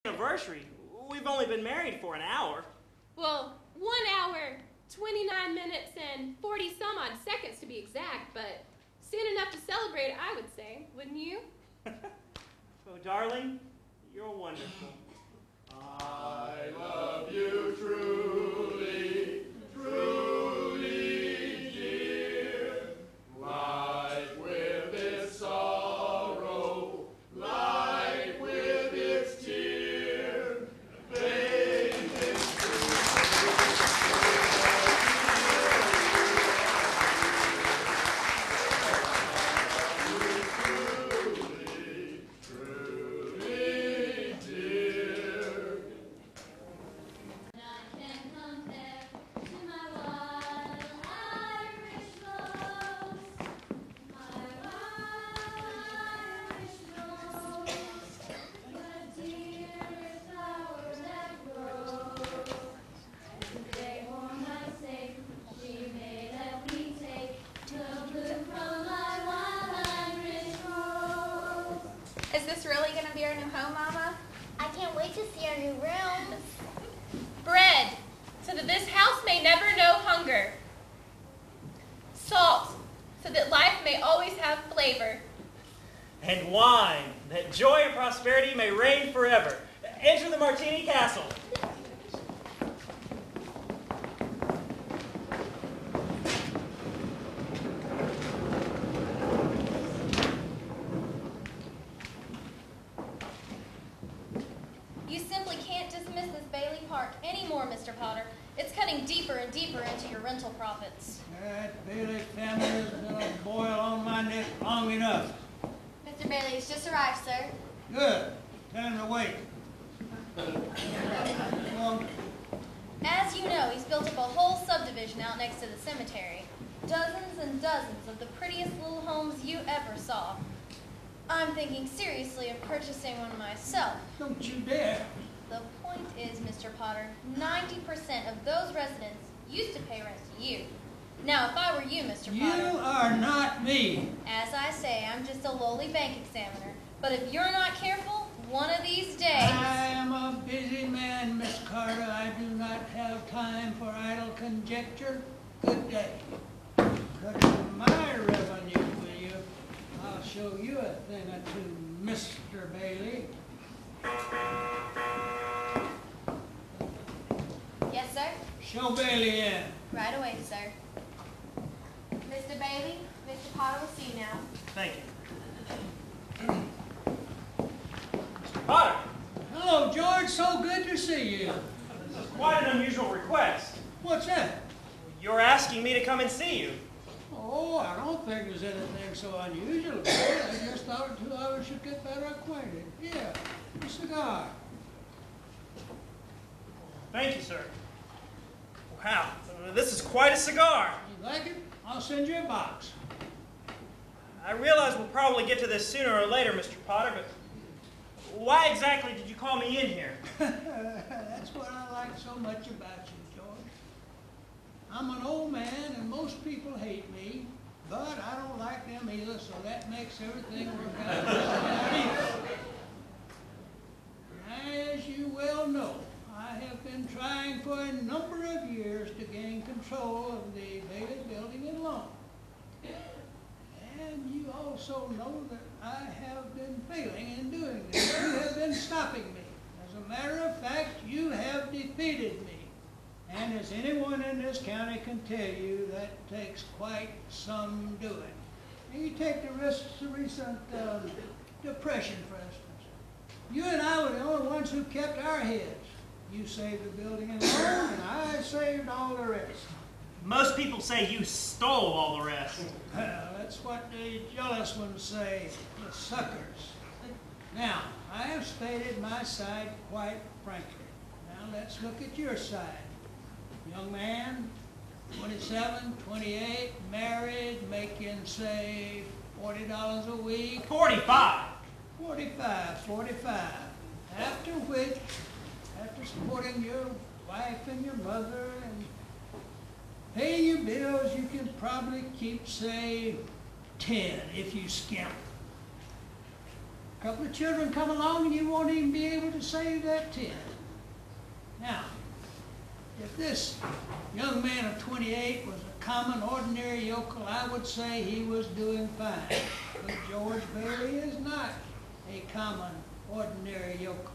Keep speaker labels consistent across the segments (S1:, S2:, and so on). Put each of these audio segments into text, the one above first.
S1: anniversary. We've only been married for an hour.
S2: Well, 1 hour, 29 minutes, and 40 some odd seconds to be exact, but soon enough to celebrate, I would say, wouldn't you?
S1: Oh, darling, you're wonderful.
S3: I love you truly, truly, dear. Life with its sorrow, life with its tear. Faith is truly, truly, dear.
S4: Is this really going to be our new home, Mama?
S5: I can't wait to see our new room.
S2: Bread, so that this house may never know hunger. Salt, so that life may always have flavor.
S1: And wine, that joy and prosperity may reign forever. Enter the Martini Castle.
S4: You simply can't dismiss this Bailey Park anymore, Mr. Potter. It's cutting deeper and deeper into your rental profits.
S6: That Bailey family has been a boil on my neck long enough.
S5: Mr. Bailey has just arrived, sir.
S6: Good. Tell him to wait. Come on.
S4: As you know, he's built up a whole subdivision out next to the cemetery. Dozens and dozens of the prettiest little homes you ever saw. I'm thinking seriously of purchasing one myself.
S6: Don't you dare.
S4: The point is, Mr. Potter, 90% of those residents used to pay rent to you. Now, if I were you, Mr.
S6: You
S4: Potter,
S6: are not me.
S4: as I say, I'm just a lowly bank examiner. But if you're not careful, one of these days...
S6: I am a busy man, Miss Carter. I do not have time for idle conjecture. Good day. Cut into my revenue, will you? I'll show you a thing or two, Mr. Bailey.
S4: Yes, sir?
S6: Show Bailey in.
S4: Right away, sir.
S5: Mr. Bailey, Mr. Potter will see you now.
S1: Thank you. Mr. Potter,
S6: Hello, George. So good to see you.
S1: this is quite an unusual request.
S6: What's that?
S1: You're asking me to come and see you.
S6: Oh, I don't think there's anything so unusual about it. I just thought 2 hours should get better acquainted. Yeah, a cigar.
S1: Thank you, sir. Wow, this is quite a cigar.
S6: You like it? I'll send you a box.
S1: I realize we'll probably get to this sooner or later, Mr. Potter, but why exactly did you call me in here?
S6: That's what I like so much about you, George. I'm an old man and most people hate me, but I don't like them either, so that makes everything work out just about even. As you well know, I have been trying for a number of years to gain control of the Bailey Building and Lawn. And you also know that I have been failing in doing this. You have been stopping me. As a matter of fact, you have defeated me. And as anyone in this county can tell you, that takes quite some doing. And you take the recent depression, for instance. You and I were the only ones who kept our heads. You saved the building and lawn, and I saved all the rest.
S1: Most people say you stole all the rest.
S6: Well, that's what the jealous ones say, the suckers. Now, I have stated my side quite frankly. Now, let's look at your side. Young man, 27, 28, married, making, say, $40 a week.
S1: 45.
S6: 45. After which, after supporting your wife and your mother and paying your bills, you can probably keep, say, 10 if you skimp. A couple of children come along and you won't even be able to save that 10. Now, if this young man of 28 was a common, ordinary yokel, I would say he was doing fine. But George Bailey is not a common, ordinary yokel.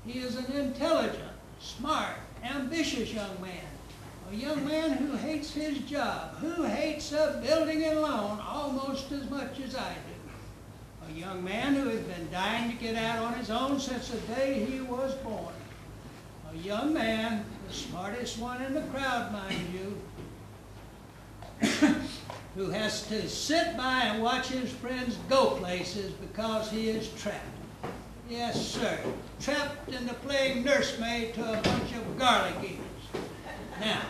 S6: He is an intelligent, smart, ambitious young man. A young man who hates his job, who hates a building and loan almost as much as I do. A young man who has been dying to get out on his own since the day he was born. A young man, the smartest one in the crowd, mind you, who has to sit by and watch his friends go places because he is trapped. Yes, sir, trapped into playing nursemaid to a bunch of garlic eaters. Now,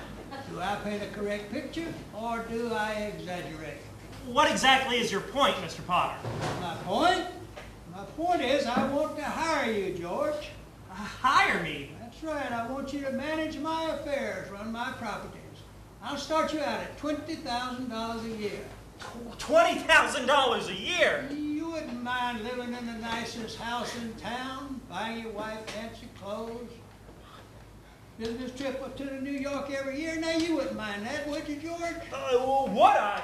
S6: do I paint a correct picture, or do I exaggerate?
S1: What exactly is your point, Mr. Potter?
S6: My point? My point is I want to hire you, George.
S1: Hire me?
S6: That's right. I want you to manage my affairs, run my properties. I'll start you out at $20,000 a year.
S1: $20,000 a year?
S6: You wouldn't mind living in the nicest house in town, buying your wife fancy clothes, business trip to New York every year. Now, you wouldn't mind that, would you, George?
S1: Would I?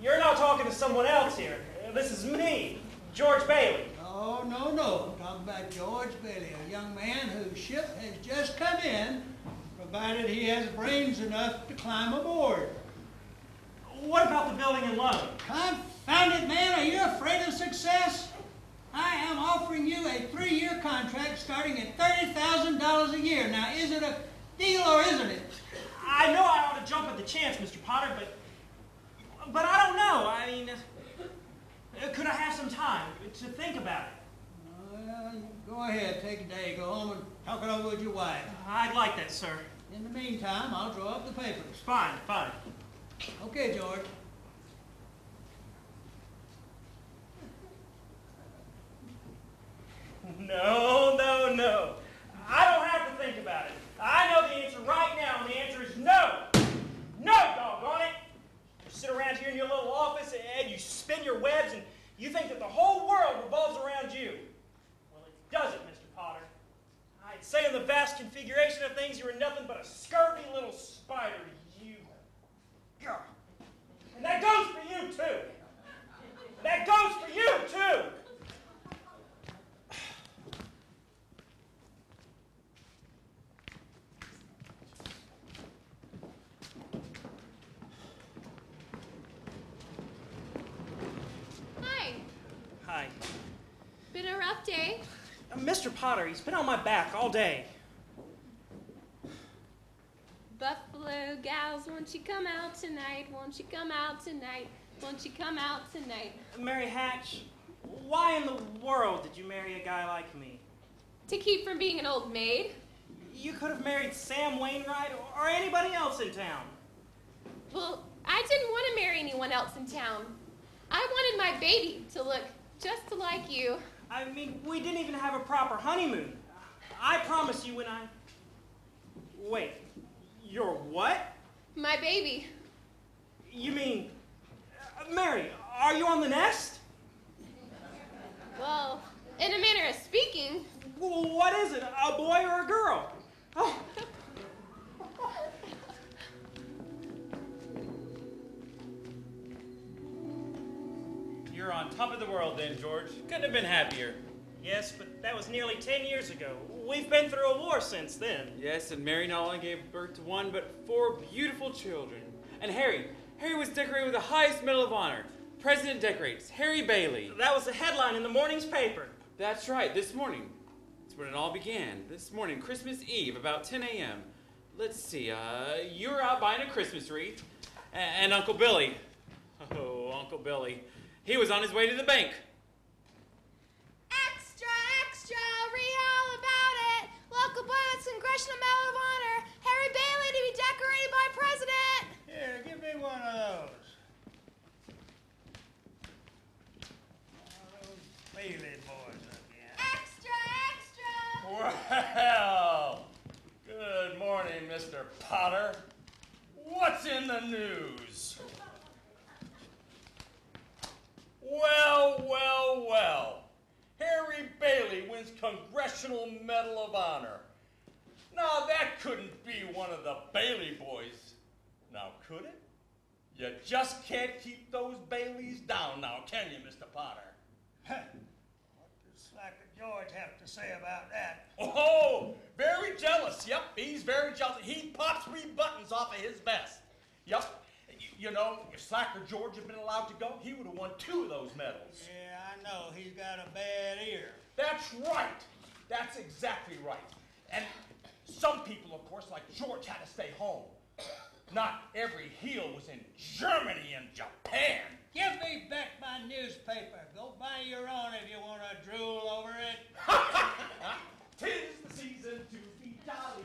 S1: You're not talking to someone else here. This is me, George Bailey.
S6: Oh, no, no. I'm talking about George Bailey, a young man whose ship has just come in, provided he has brains enough to climb aboard.
S1: What about the building and loan?
S6: Confound it, man. Are you afraid of success? I am offering you a 3-year contract starting at $30,000 a year. Now, is it a deal or isn't it?
S1: I know I ought to jump at the chance, Mr. Potter, but I don't know. I mean, could I have some time to think about it?
S6: Well, go ahead. Take a day. Go home and talk it over with your wife.
S1: I'd like that, sir.
S6: In the meantime, I'll draw up the papers.
S1: Fine, fine.
S6: Okay, George.
S1: No, no, no. I don't have to think about it. I know the answer right now, and the answer is no. No, doggone it. You sit around here in your little office and you spin your webs and you think that the whole world revolves around you. Well, it doesn't, Mr. Potter. I'd say in the vast configuration of things, you are nothing but a scurvy little spider, you. God. And that goes for you, too. That goes for you, too. Hi.
S2: Been a rough day.
S1: Mr. Potter, he's been on my back all day.
S2: Buffalo gals, won't you come out tonight? Won't you come out tonight? Won't you come out tonight?
S1: Mary Hatch, why in the world did you marry a guy like me?
S2: To keep from being an old maid?
S1: You could have married Sam Wainwright or anybody else in town.
S2: Well, I didn't want to marry anyone else in town. I wanted my baby to look just like you.
S1: I mean, we didn't even have a proper honeymoon. I promise you when I... Wait, your what?
S2: My baby.
S1: You mean... Mary, are you on the nest?
S2: Well, in a manner of speaking.
S1: Well, what is it, a boy or a girl? Oh.
S7: You're on top of the world then, George. Couldn't have been happier.
S1: Yes, but that was nearly 10 years ago. We've been through a war since then.
S7: Yes, and Mary not only gave birth to 1, but 4 beautiful children. And Harry was decorated with the highest Medal of Honor. President decorates, Harry Bailey.
S1: That was the headline in the morning's paper.
S7: That's right, this morning. That's when it all began. This morning, Christmas Eve, about 10 a.m. Let's see, you were out buying a Christmas wreath. And Uncle Billy. Oh, Uncle Billy. He was on his way to the bank.
S5: Extra, extra, read all about it. Local boy with Congressional Medal of Honor, Harry Bailey to be decorated by President.
S6: Here, give me one of those. Bailey boys again.
S5: Extra, extra.
S3: Well, good morning, Mr. Potter. What's in the news? Well, President's Congressional Medal of Honor. Now, that couldn't be one of the Bailey boys. Now, could it? You just can't keep those Baileys down now, can you, Mr. Potter?
S6: What does Slacker George have to say about that?
S3: Oh, very jealous. Yep, he's very jealous. He popped 3 buttons off of his vest. Yep. You know, if Slacker George had been allowed to go, he would have won 2 of those medals.
S6: Yeah, I know. He's got a bad ear.
S3: That's right. That's exactly right. And some people, of course, like George, had to stay home. Not every heel was in Germany and Japan.
S6: Give me back my newspaper. Go buy your own if you want to drool over it.
S3: 'Tis the season to be jolly.